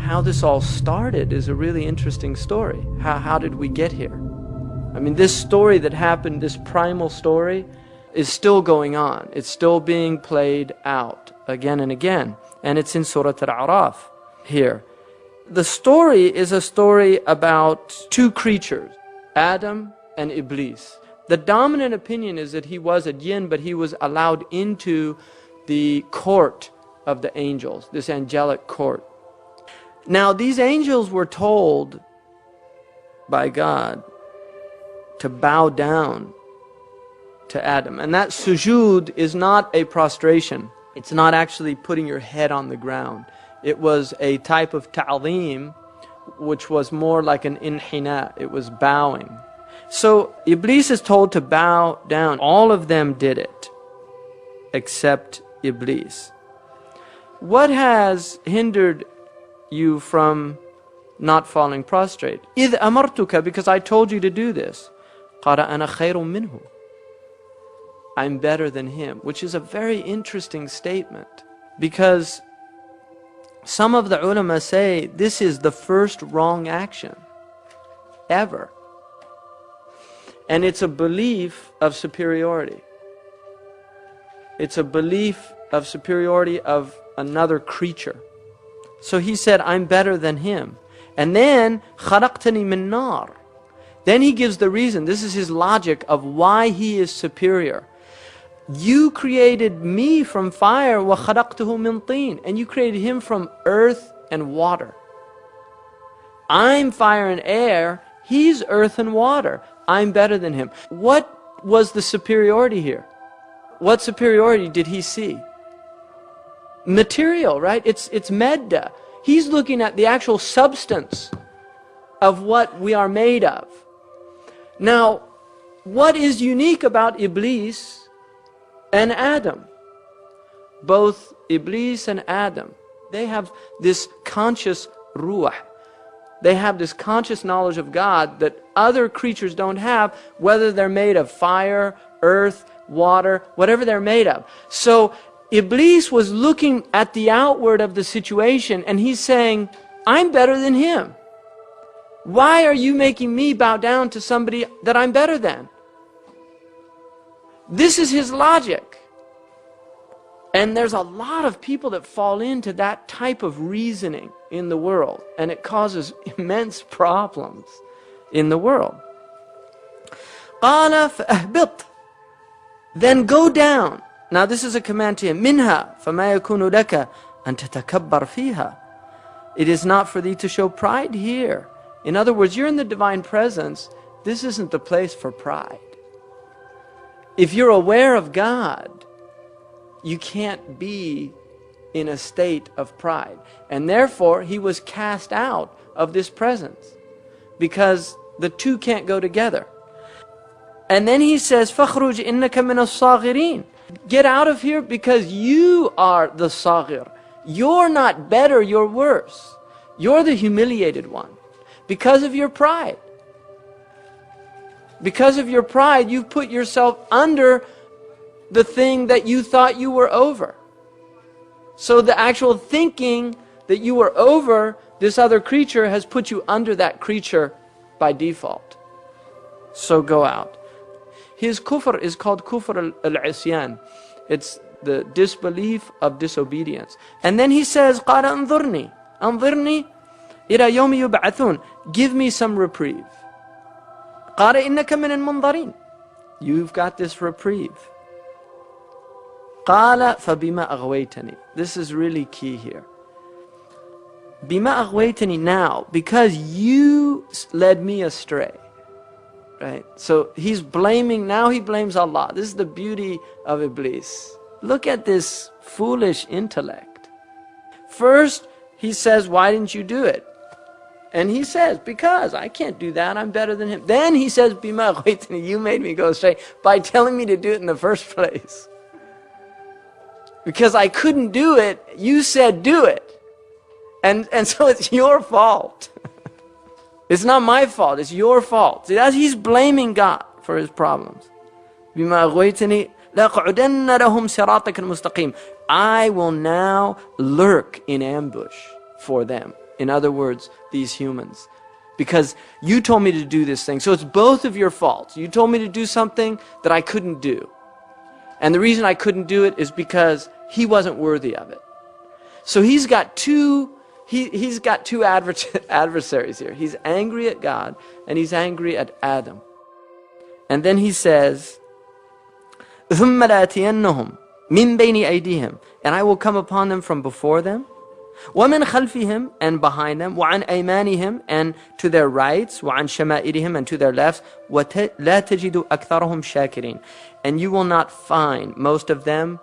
how this all started is a really interesting story. How did we get here? I mean, this story that happened, this primal story, is still going on. It's still being played out again and again. And it's in Surah Al-A'raf here. The story is a story about two creatures, Adam and Iblis. The dominant opinion is that he was a jinn, but he was allowed into the court of the angels, this angelic court. Now, these angels were told by God to bow down to Adam. And that sujood is not a prostration. It's not actually putting your head on the ground. It was a type of ta'zeem, which was more like an inhina. It was bowing. So Iblis is told to bow down. All of them did it, except Iblis. What has hindered you from not falling prostrate? إِذْ أَمَرْتُكَ, because I told you to do this. قَالَ أَنَا خَيْرٌ مِّنْهُ, I'm better than him, which is a very interesting statement, because some of the ulama say this is the first wrong action ever. And it's a belief of superiority. It's a belief of superiority of another creature. So he said, I'm better than him. And then, خَلَقْتَنِي مِن نَارٍ. Then he gives the reason. This is his logic of why he is superior. You created me from fire, وَخَلَقْتُهُ مِن طِينٍ. And you created him from earth and water. I'm fire and air. He's earth and water. I'm better than him. What was the superiority here? What superiority did he see? Material, right? It's medda. He's looking at the actual substance of what we are made of. Now, what is unique about Iblis and Adam? Both Iblis and Adam, they have this conscious ruh. They have this conscious knowledge of God that other creatures don't have, whether they're made of fire, earth, water, whatever they're made of. So Iblis was looking at the outward of the situation and he's saying, I'm better than him. Why are you making me bow down to somebody that I'm better than? This is his logic. And there's a lot of people that fall into that type of reasoning in the world, and it causes immense problems in the world. قَالَ فَأَهْبِطْ, then go down. Now this is a command to him. مِنْهَا فَمَا يَكُونُ لَكَ أَن تَتَكَبَّرْ فِيهَا. It is not for thee to show pride here. In other words, you're in the divine presence. This isn't the place for pride. If you're aware of God, you can't be in a state of pride. And therefore, he was cast out of this presence, because the two can't go together. And then he says, فَخْرُجْ إِنَّكَ مِنَ الصَّاغِرِينَ. Get out of here, because you are the saghir. You're not better, you're worse. You're the humiliated one because of your pride. Because of your pride, you've put yourself under the thing that you thought you were over. So the actual thinking that you were over this other creature has put you under that creature by default. So go out. His kufr is called kufr al-isyan. It's the disbelief of disobedience. And then he says, قَالَ أَنظُرْنِي أَنظِرْنِي إِلَى يَوْمِ يُبْعَثُونَ. Give me some reprieve. قَالَ إِنَّكَ مِنَ الْمُنظَرِينَ. You've got this reprieve. قَالَ فَبِمَا أَغْوَيْتَنِي. This is really key here. بِمَا أَغْوَيْتَنِي, now, because you led me astray. Right? So he's blaming, now he blames Allah. This is the beauty of Iblis. Look at this foolish intellect. First, he says, why didn't you do it? And he says, because I can't do that, I'm better than him. Then he says, Bima aghwaytani, you made me go astray by telling me to do it in the first place. Because I couldn't do it, you said do it. And so it's your fault. It's not my fault, it's your fault. See, he's blaming God for his problems. بِمَا أَغْوَيْتَنِي لَأَقْعُدَنَّ لَهُمْ صِرَاطَكَ الْمُسْتَقِيمَ. I will now lurk in ambush for them. In other words, these humans. Because you told me to do this thing. So it's both of your faults. You told me to do something that I couldn't do. And the reason I couldn't do it is because he wasn't worthy of it. So he's got two adversaries here. He's angry at God and he's angry at Adam. And then he says, ثُمَّ لَأَتِيَنَّهُمْ مِنْ بَيْنِ أَيْدِيهِمْ, and I will come upon them from before them, وَمِنْ خَلْفِهِمْ, and behind them, وَعَنْ أَيْمَانِهِمْ, and to their rights, وَعَنْ شَمَائِلِهِمْ, and to their lefts, وَلَا تَجِدُ أَكْثَرَهُمْ شَاكِرِينَ, and you will not find most of them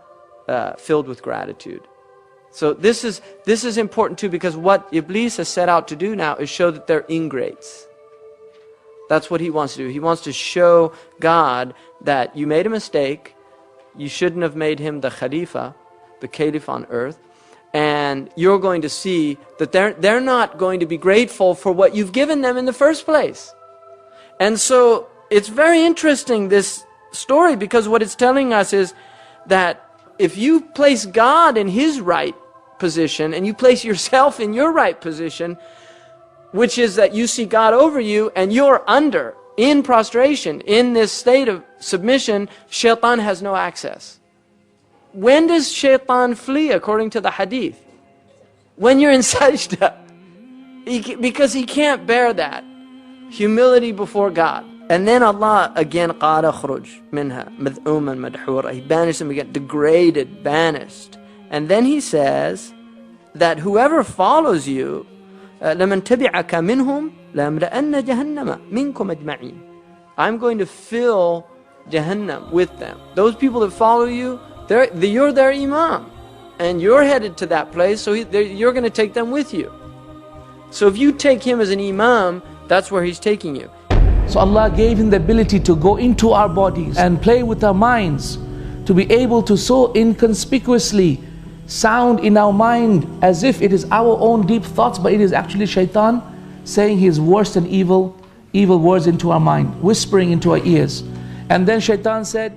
filled with gratitude. So this is important too, because what Iblis has set out to do now is show that they're ingrates. That's what he wants to do. He wants to show God that you made a mistake, you shouldn't have made him the Khalifa, the Caliph on earth, and you're going to see that they're not going to be grateful for what you've given them in the first place. And so it's very interesting, this story, because what it's telling us is that if you place God in his right position and you place yourself in your right position, which is that you see God over you and you're under, in prostration, in this state of submission, shaitan has no access. When does shaitan flee according to the hadith? When you're in sajda. Because he can't bear that. Humility before God. And then Allah again, قَالَ خُرُجْ مِنْهَا مَذْءُومًا مَدْحُورًا. He banished them again, degraded, banished. And then he says that whoever follows you, لَمَنْ تَبِعَكَ مِنْهُمْ لَأَمْلَأَنَّ جَهَنَّمَ مِنْكُمْ أَجْمَعِينَ. I'm going to fill Jahannam with them. Those people that follow you, you're their imam. And you're headed to that place, so you're going to take them with you. So if you take him as an imam, that's where he's taking you. So Allah gave him the ability to go into our bodies and play with our minds, to be able to so inconspicuously sound in our mind as if it is our own deep thoughts, but it is actually shaitan saying his worst and evil words into our mind, whispering into our ears. And then shaitan said,